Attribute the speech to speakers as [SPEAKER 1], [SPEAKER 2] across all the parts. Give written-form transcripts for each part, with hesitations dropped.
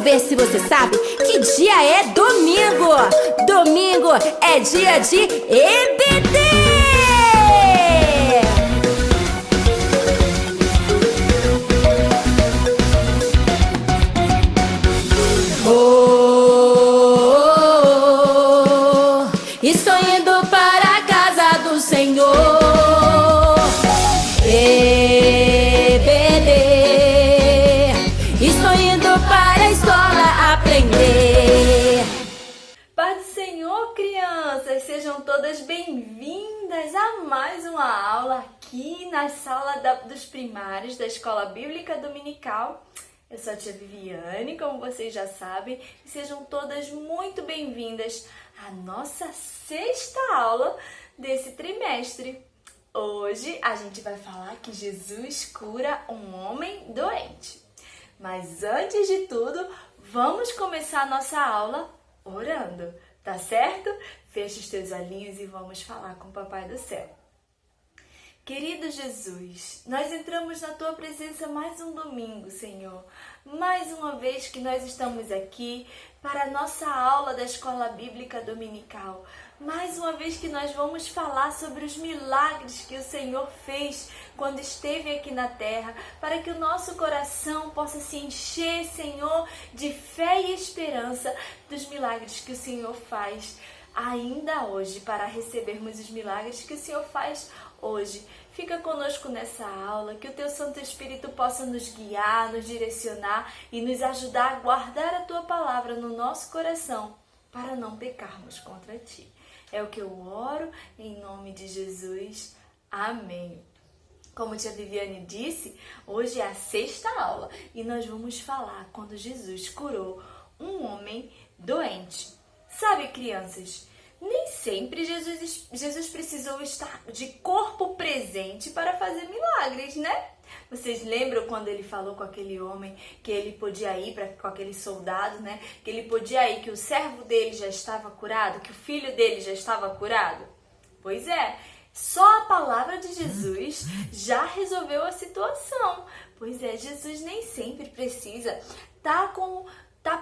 [SPEAKER 1] ver se você sabe que dia é domingo. Domingo é dia de EBD. Estou indo para a casa do Senhor. EBD. Estou indo para a escola aprender.
[SPEAKER 2] Paz do Senhor, crianças! Sejam todas bem-vindas a mais uma aula aqui na sala dos primários da Escola Bíblica Dominical. Eu sou a tia Viviane, como vocês já sabem, e sejam todas muito bem-vindas à nossa sexta aula desse trimestre. Hoje a gente vai falar que Jesus cura um homem doente. Mas antes de tudo, vamos começar a nossa aula orando, tá certo? Fecha os teus olhinhos e vamos falar com o Papai do Céu. Querido Jesus, nós entramos na Tua presença mais um domingo, Senhor. Mais uma vez que nós estamos aqui para a nossa aula da Escola Bíblica Dominical. Mais uma vez que nós vamos falar sobre os milagres que o Senhor fez quando esteve aqui na terra, para que o nosso coração possa se encher, Senhor, de fé e esperança dos milagres que o Senhor faz ainda hoje, para recebermos os milagres que o Senhor faz hoje. Fica conosco nessa aula, que o Teu Santo Espírito possa nos guiar, nos direcionar e nos ajudar a guardar a Tua palavra no nosso coração, para não pecarmos contra Ti. É o que eu oro em nome de Jesus. Amém. Como a tia Viviane disse, hoje é a sexta aula e nós vamos falar quando Jesus curou um homem doente. Sabe, crianças, nem sempre Jesus precisou estar de corpo presente para fazer milagres, né? Vocês lembram quando ele falou com aquele homem que ele podia ir, com aquele soldado, né? Que ele podia ir, que o servo dele já estava curado, que o filho dele já estava curado? Pois é, só a palavra de Jesus já resolveu a situação. Pois é, Jesus nem sempre precisa estar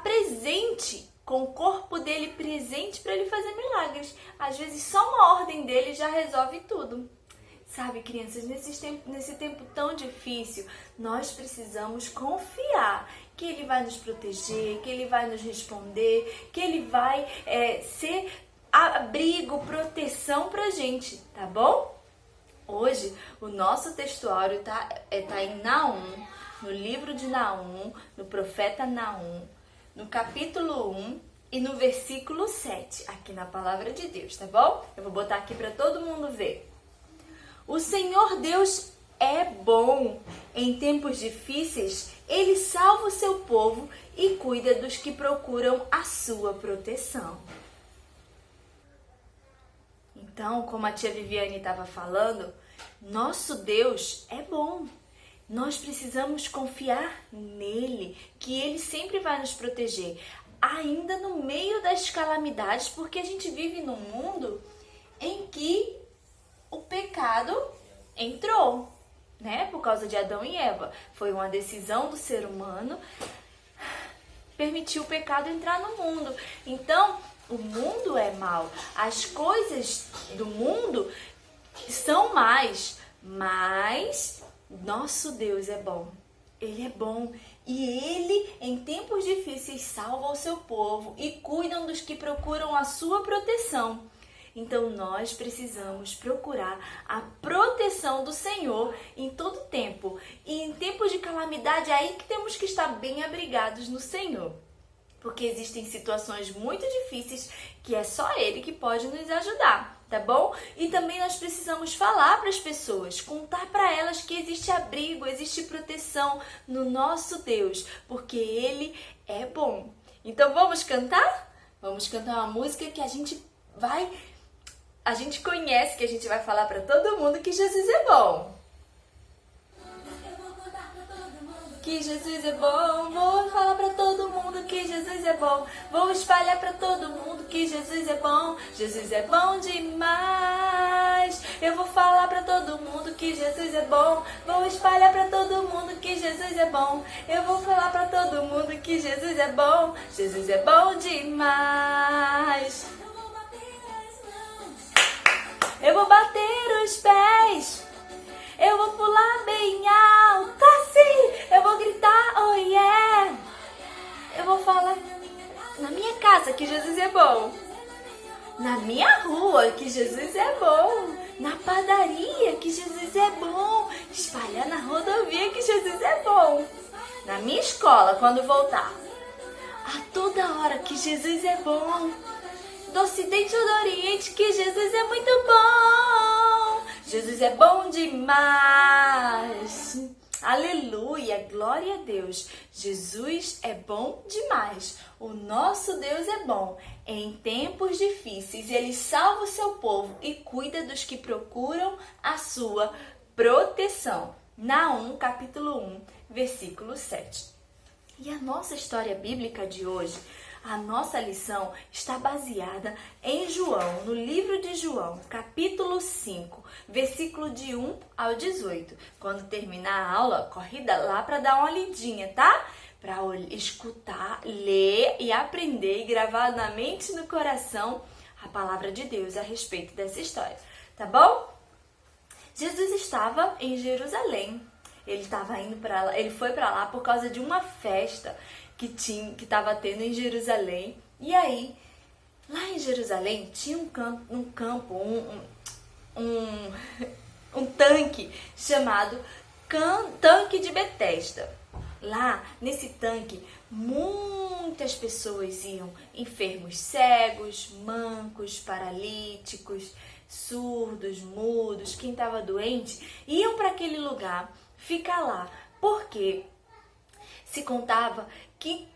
[SPEAKER 2] presente, com o corpo dele presente para ele fazer milagres. Às vezes só uma ordem dele já resolve tudo. Sabe, crianças, nesse tempo tão difícil, nós precisamos confiar que Ele vai nos proteger, que Ele vai nos responder, que Ele vai ser abrigo, proteção pra gente, tá bom? Hoje, o nosso textuário tá em Naum, no livro de Naum, no profeta Naum, no capítulo 1 e no versículo 7, aqui na palavra de Deus, tá bom? Eu vou botar aqui para todo mundo ver. O Senhor Deus é bom. Em tempos difíceis, Ele salva o seu povo e cuida dos que procuram a sua proteção. Então, como a tia Viviane estava falando, nosso Deus é bom. Nós precisamos confiar nele, que Ele sempre vai nos proteger, ainda no meio das calamidades, porque a gente vive num mundo em que o pecado entrou, né? Por causa de Adão e Eva. Foi uma decisão do ser humano permitir o pecado entrar no mundo. Então, o mundo é mau. As coisas do mundo são más, mas nosso Deus é bom. Ele é bom e Ele, em tempos difíceis, salva o seu povo e cuida dos que procuram a sua proteção. Então, nós precisamos procurar a proteção do Senhor em todo tempo. E em tempos de calamidade, é aí que temos que estar bem abrigados no Senhor. Porque existem situações muito difíceis que é só Ele que pode nos ajudar, tá bom? E também nós precisamos falar para as pessoas, contar para elas que existe abrigo, existe proteção no nosso Deus, porque Ele é bom. Então, vamos cantar? Vamos cantar uma música que a gente conhece, que a gente vai falar para todo mundo que Jesus é bom. Que Jesus é bom, vou falar para todo mundo mundo que Jesus é bom. Vou espalhar para todo mundo que Jesus é bom. Jesus é bom demais. Eu vou falar para todo mundo que Jesus é bom. Vou espalhar para todo mundo que Jesus é bom. Eu vou falar para todo mundo que Jesus é bom. Jesus é bom demais. Eu vou bater os pés. Eu vou pular bem alto assim. Eu vou gritar, oh yeah. Eu vou falar na minha casa que Jesus é bom. Na minha rua que Jesus é bom. Na padaria que Jesus é bom. Espalhar na rodovia que Jesus é bom. Na minha escola quando voltar. A toda hora que Jesus é bom. Do Ocidente ou do Oriente que Jesus é muito bom. Jesus é bom demais. Aleluia, glória a Deus. Jesus é bom demais. O nosso Deus é bom. Em tempos difíceis, Ele salva o seu povo e cuida dos que procuram a sua proteção. Naum, capítulo 1, versículo 7. E a nossa história bíblica de hoje, a nossa lição está baseada em João, no livro de João, capítulo 5, versículo de 1 ao 18. Quando terminar a aula, corre lá para dar uma lidinha, tá? Para escutar, ler e aprender e gravar na mente e no coração a palavra de Deus a respeito dessa história, tá bom? Jesus estava em Jerusalém. Ele foi para lá por causa de uma festa que estava tendo em Jerusalém. E aí, lá em Jerusalém tinha um tanque chamado Tanque de Betesda. Lá, nesse tanque, muitas pessoas iam, enfermos cegos, mancos, paralíticos, surdos, mudos, quem estava doente, iam para aquele lugar ficar lá, porque se contava que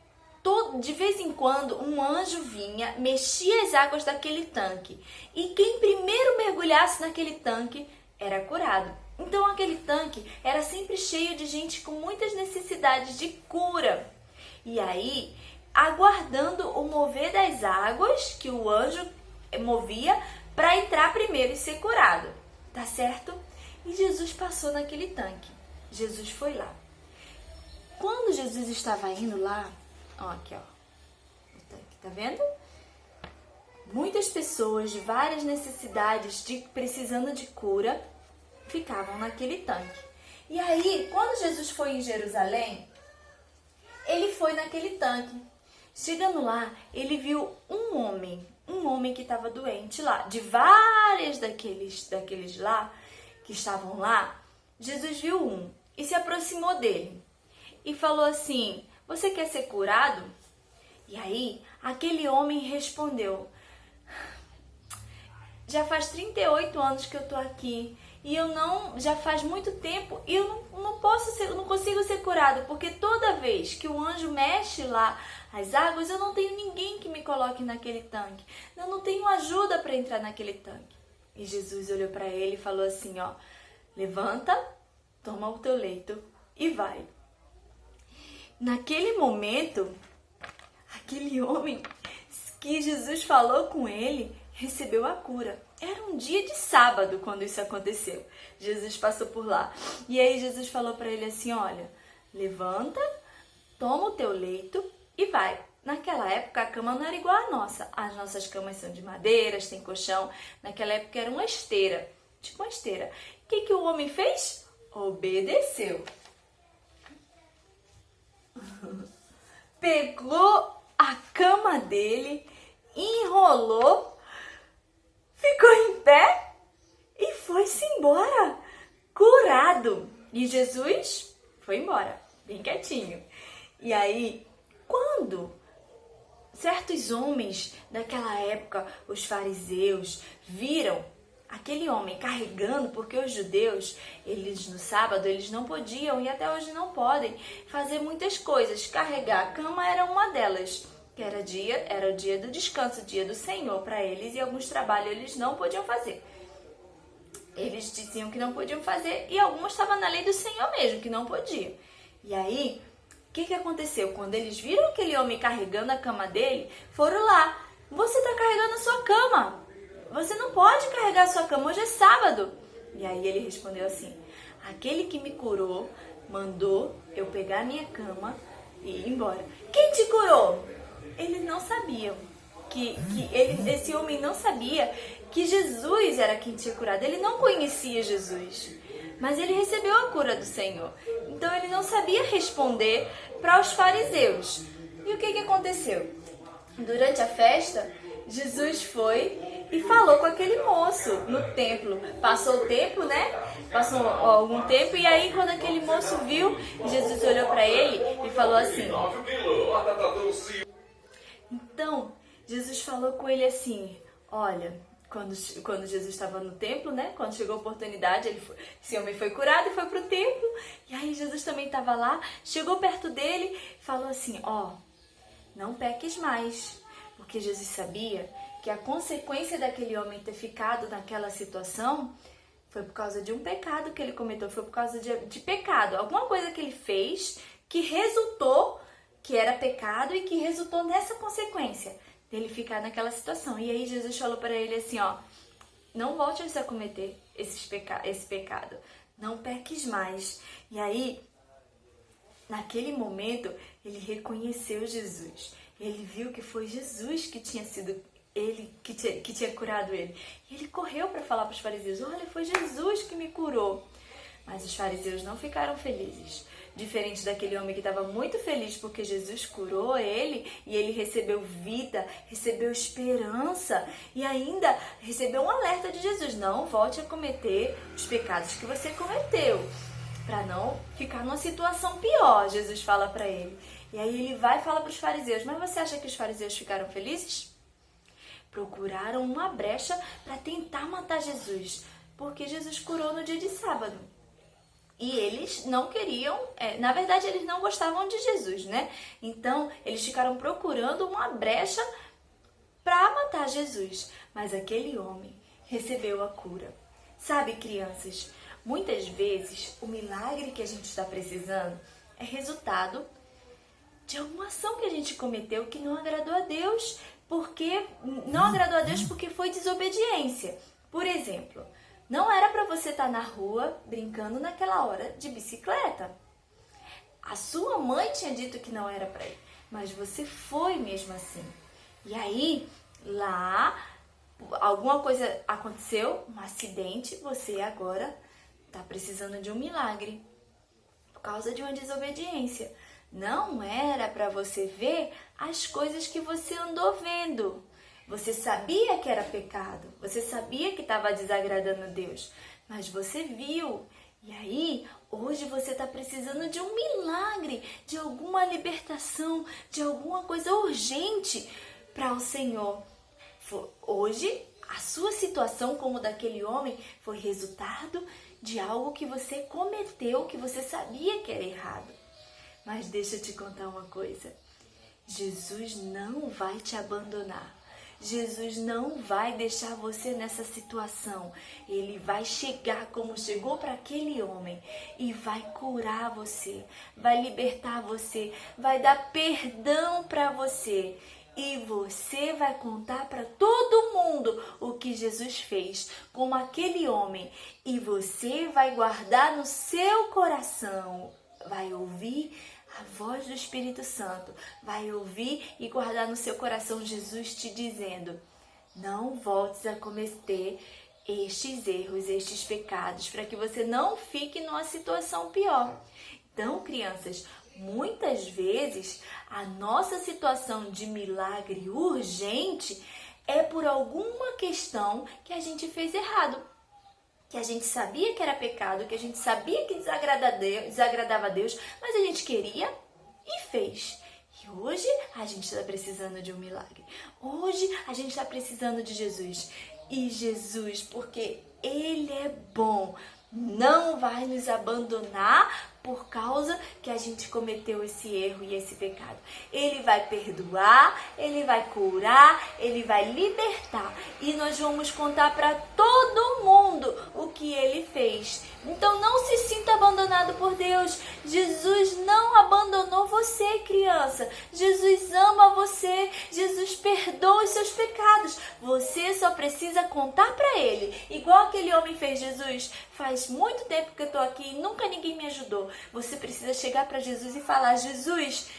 [SPEAKER 2] de vez em quando um anjo vinha, mexia as águas daquele tanque, e quem primeiro mergulhasse naquele tanque era curado. Então aquele tanque era sempre cheio de gente com muitas necessidades de cura. E aí, aguardando o mover das águas que o anjo movia para entrar primeiro e ser curado, tá certo? E Jesus passou naquele tanque. Jesus foi lá. Quando Jesus estava indo lá, ó, aqui, ó, o tanque, tá vendo? Muitas pessoas de várias necessidades, precisando de cura, ficavam naquele tanque. E aí, quando Jesus foi em Jerusalém, ele foi naquele tanque. Chegando lá, ele viu um homem que estava doente lá. De várias daqueles lá, que estavam lá, Jesus viu um e se aproximou dele. E falou assim, você quer ser curado? E aí, aquele homem respondeu, já faz 38 anos que eu tô aqui e já faz muito tempo e eu não consigo ser curado, porque toda vez que o anjo mexe lá as águas, eu não tenho ninguém que me coloque naquele tanque. Eu não tenho ajuda para entrar naquele tanque. E Jesus olhou para ele e falou assim, ó, levanta, toma o teu leito e vai. Naquele momento, aquele homem que Jesus falou com ele, recebeu a cura. Era um dia de sábado quando isso aconteceu. Jesus passou por lá. E aí Jesus falou para ele assim, olha, levanta, toma o teu leito e vai. Naquela época a cama não era igual à nossa. As nossas camas são de madeira, tem colchão. Naquela época era uma esteira, tipo uma esteira. O que o homem fez? Obedeceu. Pegou a cama dele, enrolou, ficou em pé e foi-se embora, curado. E Jesus foi embora, bem quietinho. E aí, quando certos homens daquela época, os fariseus, viram aquele homem carregando, porque os judeus, eles no sábado, eles não podiam, e até hoje não podem, fazer muitas coisas. Carregar a cama era uma delas, que era o dia do descanso, o dia do Senhor para eles, e alguns trabalhos eles não podiam fazer. Eles diziam que não podiam fazer, e alguns estavam na lei do Senhor mesmo, que não podiam. E aí, O que aconteceu? Quando eles viram aquele homem carregando a cama dele, foram lá. Você está carregando a sua cama. Você não pode carregar a sua cama, hoje é sábado. E aí ele respondeu assim: aquele que me curou mandou eu pegar a minha cama e ir embora. Quem te curou? Eles não sabiam. Esse homem não sabia que Jesus era quem tinha curado. Ele não conhecia Jesus, mas ele recebeu a cura do Senhor. Então ele não sabia responder para os fariseus. E o que aconteceu? Durante a festa, Jesus foi e falou com aquele moço no templo. Passou o tempo, né? Passou algum tempo, e aí quando aquele moço viu, Jesus olhou para ele e falou assim. Então, Jesus falou com ele assim: olha, quando Jesus estava no templo, né? Quando chegou a oportunidade, esse homem foi curado e foi pro templo. E aí Jesus também estava lá, chegou perto dele e falou assim: não peques mais. Porque Jesus sabia que a consequência daquele homem ter ficado naquela situação foi por causa de um pecado que ele cometeu, foi por causa de pecado. Alguma coisa que ele fez que resultou, que era pecado e que resultou nessa consequência dele ficar naquela situação. E aí Jesus falou para ele assim, não volte a cometer esse pecado, não peques mais. E aí, naquele momento, ele reconheceu Jesus. Ele viu que foi Jesus que tinha sido ele que tinha curado ele. E ele correu para falar para os fariseus: olha, foi Jesus que me curou. Mas os fariseus não ficaram felizes. Diferente daquele homem que estava muito feliz porque Jesus curou ele e ele recebeu vida, recebeu esperança e ainda recebeu um alerta de Jesus: não volte a cometer os pecados que você cometeu, para não ficar numa situação pior. Jesus fala para ele. E aí ele vai e fala para os fariseus: mas você acha que os fariseus ficaram felizes? Procuraram uma brecha para tentar matar Jesus, porque Jesus curou no dia de sábado. E eles não queriam, na verdade eles não gostavam de Jesus, né? Então eles ficaram procurando uma brecha para matar Jesus. Mas aquele homem recebeu a cura. Sabe, crianças, muitas vezes o milagre que a gente está precisando é resultado de alguma ação que a gente cometeu que não agradou a Deus, porque foi desobediência. Por exemplo, não era para você estar na rua brincando naquela hora de bicicleta. A sua mãe tinha dito que não era para ir, mas você foi mesmo assim. E aí, lá, alguma coisa aconteceu, um acidente, você agora está precisando de um milagre por causa de uma desobediência. Não era para você ver as coisas que você andou vendo. Você sabia que era pecado, você sabia que estava desagradando a Deus, mas você viu. E aí, hoje você está precisando de um milagre, de alguma libertação, de alguma coisa urgente para o Senhor. Hoje, a sua situação, como daquele homem, foi resultado de algo que você cometeu, que você sabia que era errado. Mas deixa eu te contar uma coisa. Jesus não vai te abandonar. Jesus não vai deixar você nessa situação. Ele vai chegar como chegou para aquele homem e vai curar você, vai libertar você, vai dar perdão para você. E você vai contar para todo mundo o que Jesus fez, como aquele homem. E você vai guardar no seu coração, vai ouvir a voz do Espírito Santo, vai ouvir e guardar no seu coração Jesus te dizendo: não voltes a cometer estes erros, estes pecados, para que você não fique numa situação pior. Então, crianças, muitas vezes a nossa situação de milagre urgente é por alguma questão que a gente fez errado, que a gente sabia que era pecado, que a gente sabia que desagradava a Deus, mas a gente queria e fez. E hoje a gente está precisando de um milagre. Hoje a gente está precisando de Jesus. E Jesus, porque Ele é bom, não vai nos abandonar por causa que a gente cometeu esse erro e esse pecado. Ele vai perdoar, Ele vai curar, Ele vai libertar. E nós vamos contar para todo mundo o que Ele fez. Então não se sinta abandonado por Deus. Jesus não abandonou você, criança. Jesus ama você. Jesus perdoa os seus pecados. Você só precisa contar para Ele. Igual aquele homem fez. Jesus, faz muito tempo que eu estou aqui e nunca ninguém me ajudou. Você precisa chegar para Jesus e falar: Jesus,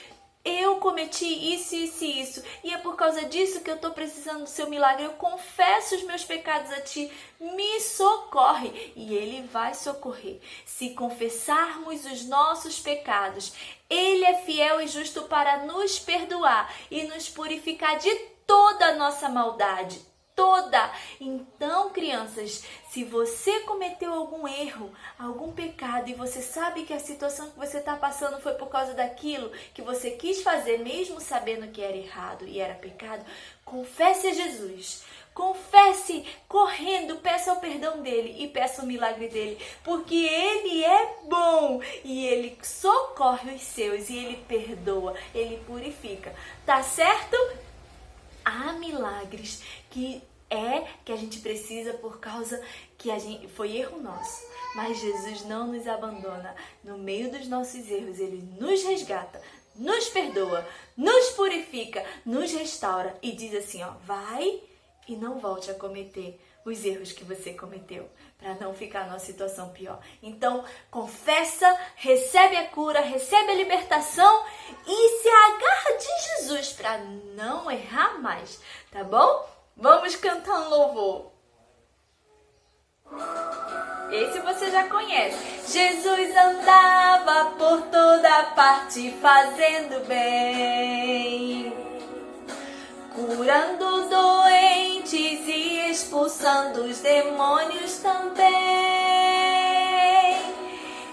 [SPEAKER 2] eu cometi isso, isso e isso, e é por causa disso que eu estou precisando do seu milagre. Eu confesso os meus pecados a ti, me socorre. E Ele vai socorrer. Se confessarmos os nossos pecados, Ele é fiel e justo para nos perdoar e nos purificar de toda a nossa maldade. Toda. Então, crianças, se você cometeu algum erro, algum pecado e você sabe que a situação que você está passando foi por causa daquilo que você quis fazer, mesmo sabendo que era errado e era pecado, confesse a Jesus. Confesse correndo, peça o perdão dele e peça o milagre dele, porque Ele é bom e Ele socorre os seus e Ele perdoa, Ele purifica. Tá certo? Há milagres que a gente precisa por causa que foi erro nosso. Mas Jesus não nos abandona. No meio dos nossos erros, Ele nos resgata, nos perdoa, nos purifica, nos restaura e diz assim, ó, vai e não volte a cometer os erros que você cometeu, para não ficar numa situação pior. Então, confessa, recebe a cura, recebe a libertação e se agarra de Jesus para não errar mais, tá bom? Vamos cantar um louvor. Esse você já conhece. Jesus andava por toda parte fazendo bem, curando doentes e expulsando os demônios também.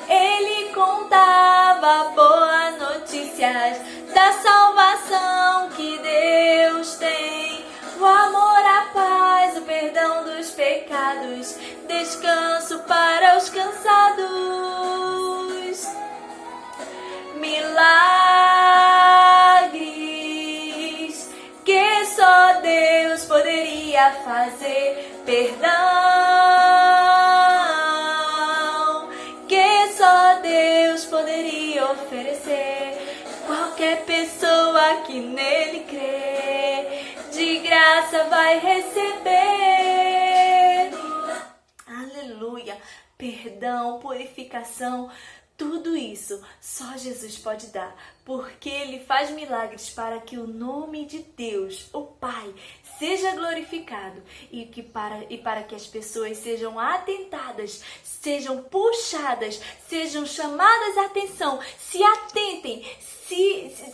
[SPEAKER 2] Ele contava boas notícias da salvação que Deus tem. O amor, a paz, o perdão dos pecados, descanso para os cansados. Milagres que só Deus poderia fazer, perdão que só Deus poderia oferecer. Qualquer pessoa que nele crê, de graça vai receber. Aleluia! Perdão, purificação, tudo isso só Jesus pode dar, porque Ele faz milagres para que o nome de Deus, o Pai, seja glorificado e para que as pessoas sejam atentadas, sejam puxadas, sejam chamadas a atenção, se atentem,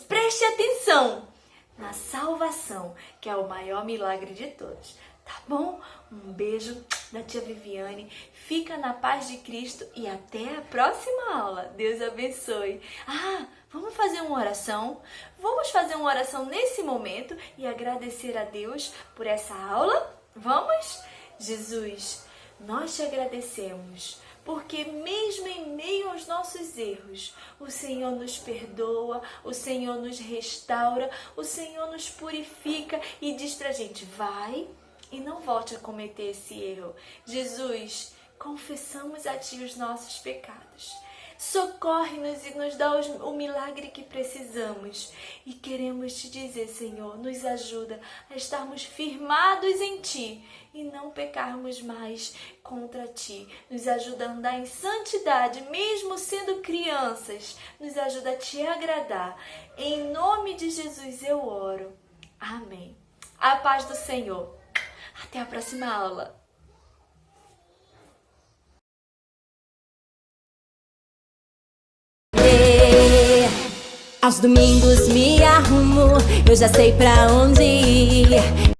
[SPEAKER 2] preste atenção na salvação, que é o maior milagre de todos. Tá bom? Um beijo da tia Viviane. Fica na paz de Cristo e até a próxima aula. Deus abençoe. Vamos fazer uma oração? Vamos fazer uma oração nesse momento e agradecer a Deus por essa aula? Vamos? Jesus, nós te agradecemos, porque mesmo em meio aos nossos erros, o Senhor nos perdoa, o Senhor nos restaura, o Senhor nos purifica e diz pra gente, vai e não volte a cometer esse erro. Jesus, confessamos a Ti os nossos pecados. Socorre-nos e nos dá o milagre que precisamos. E queremos Te dizer, Senhor, nos ajuda a estarmos firmados em Ti e não pecarmos mais contra Ti. Nos ajuda a andar em santidade, mesmo sendo crianças. Nos ajuda a Te agradar. Em nome de Jesus eu oro. Amém. A paz do Senhor. Até a próxima aula.
[SPEAKER 1] Aos domingos me arrumo, eu já sei pra onde ir.